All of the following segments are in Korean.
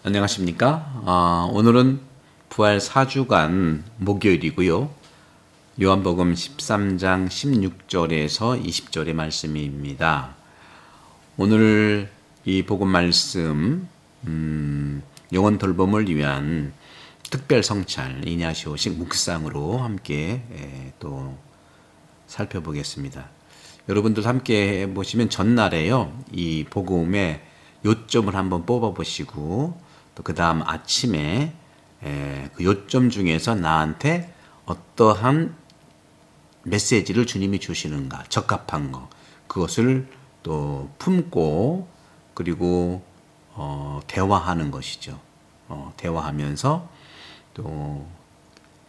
안녕하십니까? 오늘은 부활 4주간 목요일이고요. 요한복음 13장 16절에서 20절의 말씀입니다. 오늘 이 복음 말씀 영혼 돌봄을 위한 특별 성찰 이냐시오식 묵상으로 함께 또 살펴보겠습니다. 여러분들 함께 보시면 전날에요. 이 복음의 요점을 한번 뽑아보시고 또 그 다음 아침에 그 요점 중에서 나한테 어떠한 메시지를 주님이 주시는가 적합한 거 그것을 또 품고 그리고 대화하는 것이죠. 대화하면서 또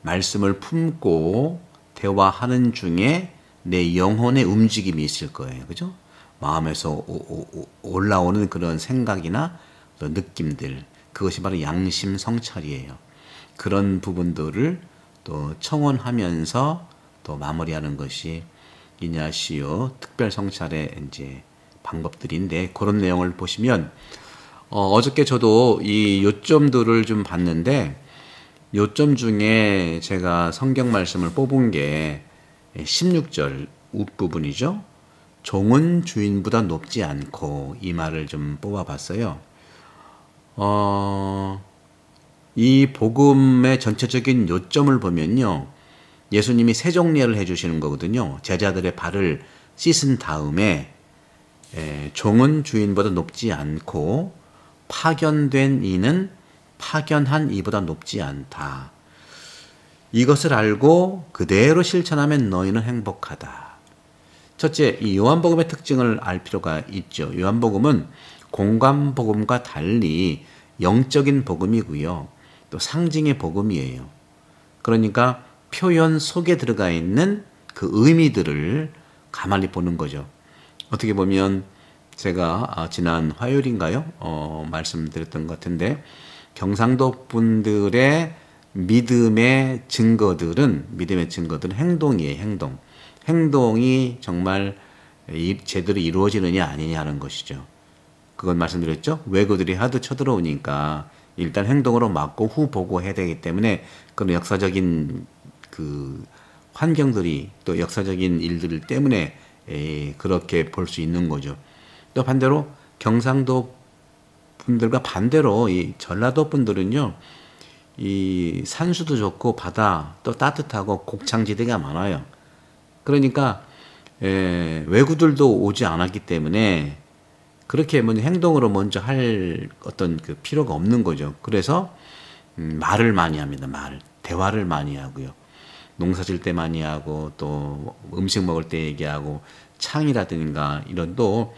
말씀을 품고 대화하는 중에 내 영혼의 움직임이 있을 거예요. 그죠? 마음에서 올라오는 그런 생각이나 또 느낌들 그것이 바로 양심 성찰이에요. 그런 부분들을 또 청원하면서 또 마무리하는 것이 이냐시오 특별 성찰의 이제 방법들인데 그런 내용을 보시면 어저께 저도 이 요점들을 좀 봤는데 요점 중에 제가 성경 말씀을 뽑은 게 16절 윗부분이죠. 종은 주인보다 높지 않고 이 말을 좀 뽑아봤어요. 이 복음의 전체적인 요점을 보면요. 예수님이 세종례를 해주시는 거거든요. 제자들의 발을 씻은 다음에 종은 주인보다 높지 않고 파견된 이는 파견한 이보다 높지 않다. 이것을 알고 그대로 실천하면 너희는 행복하다. 첫째, 이 요한복음의 특징을 알 필요가 있죠. 요한복음은 공관복음과 달리 영적인 복음이고요. 또 상징의 복음이에요. 그러니까 표현 속에 들어가 있는 그 의미들을 가만히 보는 거죠. 어떻게 보면 제가 지난 화요일인가요? 말씀드렸던 것 같은데 경상도 분들의 믿음의 증거들은 행동이에요. 행동. 행동이 정말 제대로 이루어지느냐 아니냐 하는 것이죠. 그건 말씀드렸죠. 외구들이 하도 쳐들어오니까 일단 행동으로 막고 후 보고해야 되기 때문에 그런 역사적인 그 환경들이 또 역사적인 일들 때문에 그렇게 볼 수 있는 거죠. 또 반대로 경상도 분들과 반대로 이 전라도 분들은요. 이 산수도 좋고 바다 또 따뜻하고 곡창지대가 많아요. 그러니까 외구들도 오지 않았기 때문에 그렇게 먼저 행동으로 먼저 할 어떤 그 필요가 없는 거죠. 그래서 말을 많이 합니다. 대화를 많이 하고요. 농사 질 때 많이 하고 또 음식 먹을 때 얘기하고 창이라든가 이런 또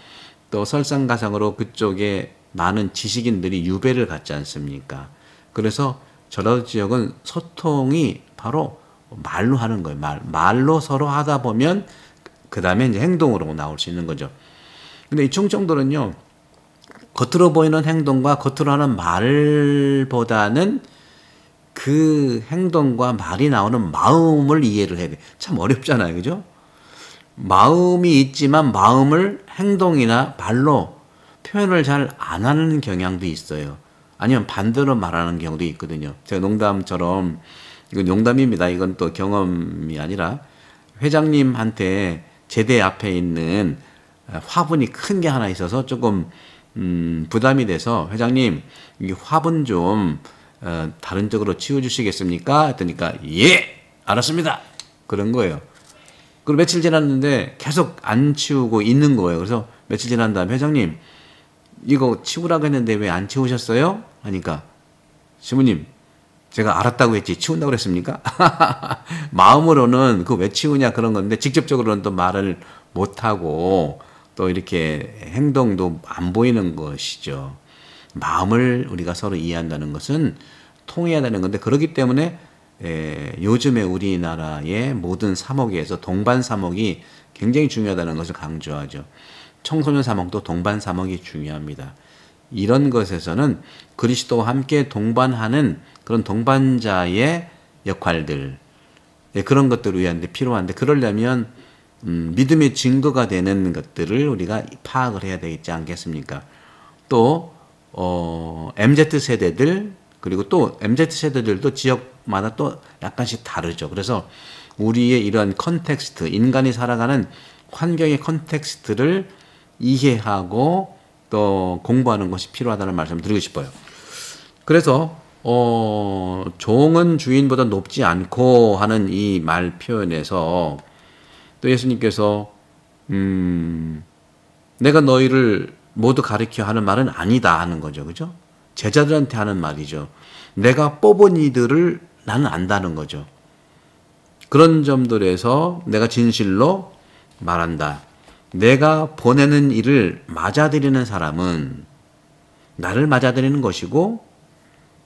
설상가상으로 그쪽에 많은 지식인들이 유배를 갔지 않습니까? 그래서 전라도 지역은 소통이 바로 말로 하는 거예요. 말로 서로 하다 보면 그 다음에 이제 행동으로 나올 수 있는 거죠. 근데 이 충청도는요, 겉으로 보이는 행동과 겉으로 하는 말보다는 그 행동과 말이 나오는 마음을 이해를 해야 돼. 참 어렵잖아요. 그죠? 마음이 있지만 마음을 행동이나 말로 표현을 잘 안 하는 경향도 있어요. 아니면 반대로 말하는 경우도 있거든요. 제가 농담처럼, 이건 농담입니다. 이건 또 경험이 아니라 회장님한테 제대 앞에 있는 화분이 큰 게 하나 있어서 조금 부담이 돼서 회장님 이 화분 좀 다른 쪽으로 치워주시겠습니까? 했더니까 예 알았습니다 그런 거예요. 그리고 며칠 지났는데 계속 안 치우고 있는 거예요. 그래서 며칠 지난 다음에 회장님 이거 치우라고 했는데 왜 안 치우셨어요? 하니까 시부님 제가 알았다고 했지 치운다고 그랬습니까? 마음으로는 그거 왜 치우냐 그런 건데 직접적으로는 또 말을 못하고 또 이렇게 행동도 안 보이는 것이죠. 마음을 우리가 서로 이해한다는 것은 통해야 되는 건데 그렇기 때문에 요즘에 우리나라의 모든 사목에서 동반 사목이 굉장히 중요하다는 것을 강조하죠. 청소년 사목도 동반 사목이 중요합니다. 이런 것에서는 그리스도와 함께 동반하는 그런 동반자의 역할들 그런 것들을 위한데 필요한데 그러려면 믿음의 증거가 되는 것들을 우리가 파악을 해야 되지 않겠습니까? 또 MZ 세대들, 그리고 또 MZ 세대들도 지역마다 또 약간씩 다르죠. 그래서 우리의 이러한 컨텍스트, 인간이 살아가는 환경의 컨텍스트를 이해하고 또 공부하는 것이 필요하다는 말씀을 드리고 싶어요. 그래서 종은 주인보다 높지 않고 하는 이 말 표현에서 또 예수님께서 내가 너희를 모두 가르쳐 하는 말은 아니다 하는 거죠. 그죠? 제자들한테 하는 말이죠. 내가 뽑은 이들을 나는 안다는 거죠. 그런 점들에서 내가 진실로 말한다. 내가 보내는 일을 맞아들이는 사람은 나를 맞아들이는 것이고,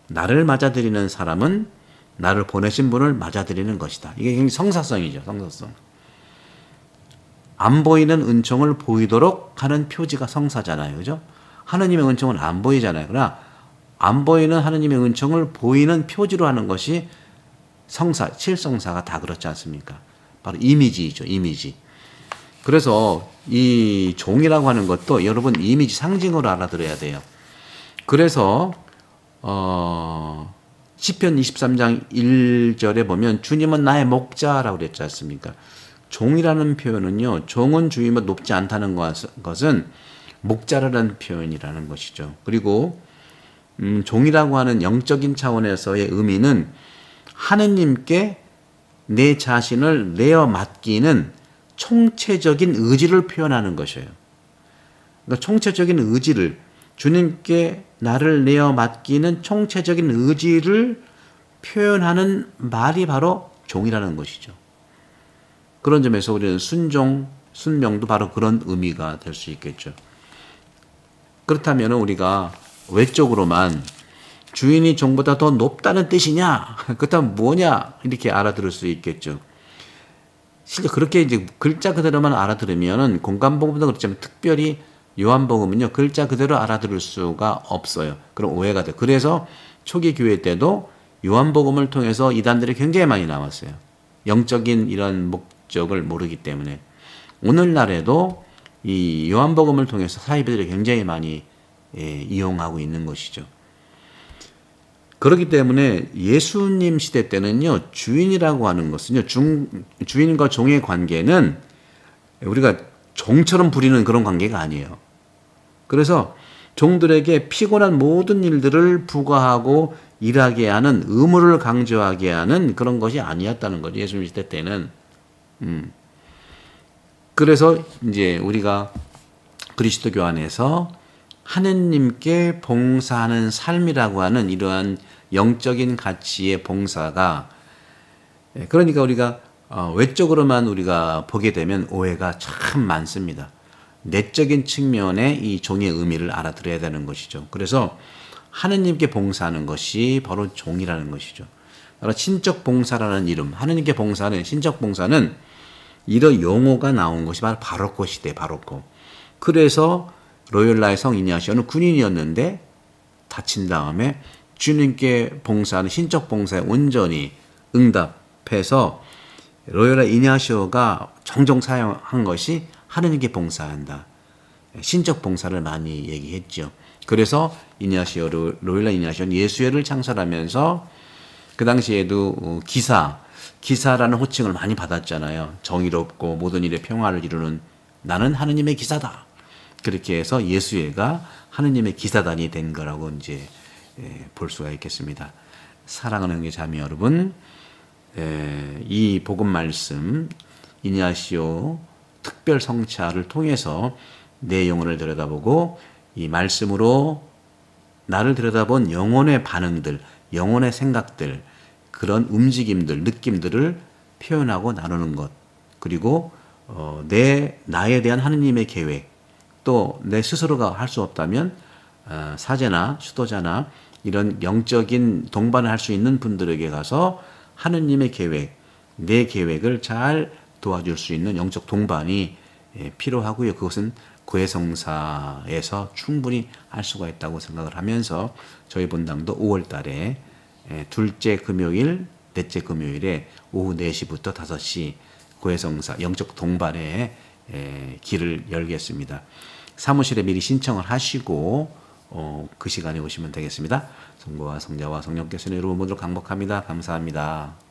나를 맞아들이는 사람은 나를 보내신 분을 맞아들이는 것이다. 이게 굉장히 성사성이죠. 성사성. 안 보이는 은총을 보이도록 하는 표지가 성사잖아요. 그죠? 하느님의 은총은 안 보이잖아요. 그러나 안 보이는 하느님의 은총을 보이는 표지로 하는 것이 성사, 칠성사가 다 그렇지 않습니까? 바로 이미지이죠. 이미지. 그래서 이 종이라고 하는 것도 여러분 이미지 상징으로 알아들어야 돼요. 그래서 시편 23장 1절에 보면 주님은 나의 목자라고 그랬지 않습니까? 종이라는 표현은요. 종은 주인보다 높지 않다는 것은 목자라는 표현이라는 것이죠. 그리고 종이라고 하는 영적인 차원에서의 의미는 하느님께 내 자신을 내어 맡기는 총체적인 의지를 표현하는 것이에요. 그러니까 총체적인 의지를, 주님께 나를 내어 맡기는 총체적인 의지를 표현하는 말이 바로 종이라는 것이죠. 그런 점에서 우리는 순명도 바로 그런 의미가 될 수 있겠죠. 그렇다면 우리가 외적으로만 주인이 종보다 더 높다는 뜻이냐? 그렇다면 뭐냐? 이렇게 알아들을 수 있겠죠. 실제 그렇게 이제 글자 그대로만 알아들으면 공간복음도 그렇지만 특별히 요한복음은요, 글자 그대로 알아들을 수가 없어요. 그럼 오해가 돼요. 그래서 초기 교회 때도 요한복음을 통해서 이단들이 굉장히 많이 나왔어요. 영적인 이런 목적을 모르기 때문에. 오늘날에도 이 요한복음을 통해서 사이비들이 굉장히 많이 이용하고 있는 것이죠. 그렇기 때문에 예수님 시대 때는요, 주인이라고 하는 것은요, 주인과 종의 관계는 우리가 종처럼 부리는 그런 관계가 아니에요. 그래서 종들에게 피곤한 모든 일들을 부과하고 일하게 하는, 의무를 강조하게 하는 그런 것이 아니었다는 거죠. 예수님 시대 때는. 그래서 이제 우리가 그리스도교 안에서 하느님께 봉사하는 삶이라고 하는 이러한 영적인 가치의 봉사가, 그러니까 우리가 외적으로만 우리가 보게 되면 오해가 참 많습니다. 내적인 측면에 이 종의 의미를 알아들어야 되는 것이죠. 그래서 하느님께 봉사하는 것이 바로 종이라는 것이죠. 바로 신적 봉사라는 이름, 하느님께 봉사하는 신적 봉사는 이런 용어가 나온 것이 바로 바로코 시대, 바로코. 그래서 로열라의 성 이냐시오는 군인이었는데 다친 다음에 주님께 봉사하는 신적 봉사에 온전히 응답해서 로열라 이냐시오가 종종 사용한 것이 하느님께 봉사한다. 신적 봉사를 많이 얘기했죠. 그래서 로열라 이냐시오는 예수회를 창설하면서 그 당시에도 기사라는 호칭을 많이 받았잖아요. 정의롭고 모든 일에 평화를 이루는 나는 하느님의 기사다. 그렇게 해서 예수회가 하느님의 기사단이 된 거라고 이제 볼 수가 있겠습니다. 사랑하는 형제 자매 여러분, 이 복음 말씀 이냐시오 특별 성찰을 통해서 내 영혼을 들여다보고 이 말씀으로 나를 들여다본 영혼의 반응들, 영혼의 생각들, 그런 움직임들, 느낌들을 표현하고 나누는 것, 그리고 나에 대한 하느님의 계획, 또 내 스스로가 할 수 없다면 사제나 수도자나 이런 영적인 동반을 할 수 있는 분들에게 가서 하느님의 계획, 내 계획을 잘 도와줄 수 있는 영적 동반이 필요하고요. 그것은 고해성사에서 충분히 할 수가 있다고 생각을 하면서 저희 본당도 5월 달에 둘째 금요일, 넷째 금요일에 오후 4시부터 5시 고해성사 영적 동반의 길을 열겠습니다. 사무실에 미리 신청을 하시고 그 시간에 오시면 되겠습니다. 성부와 성자와 성령께서 이루어 모두 강복합니다. 감사합니다.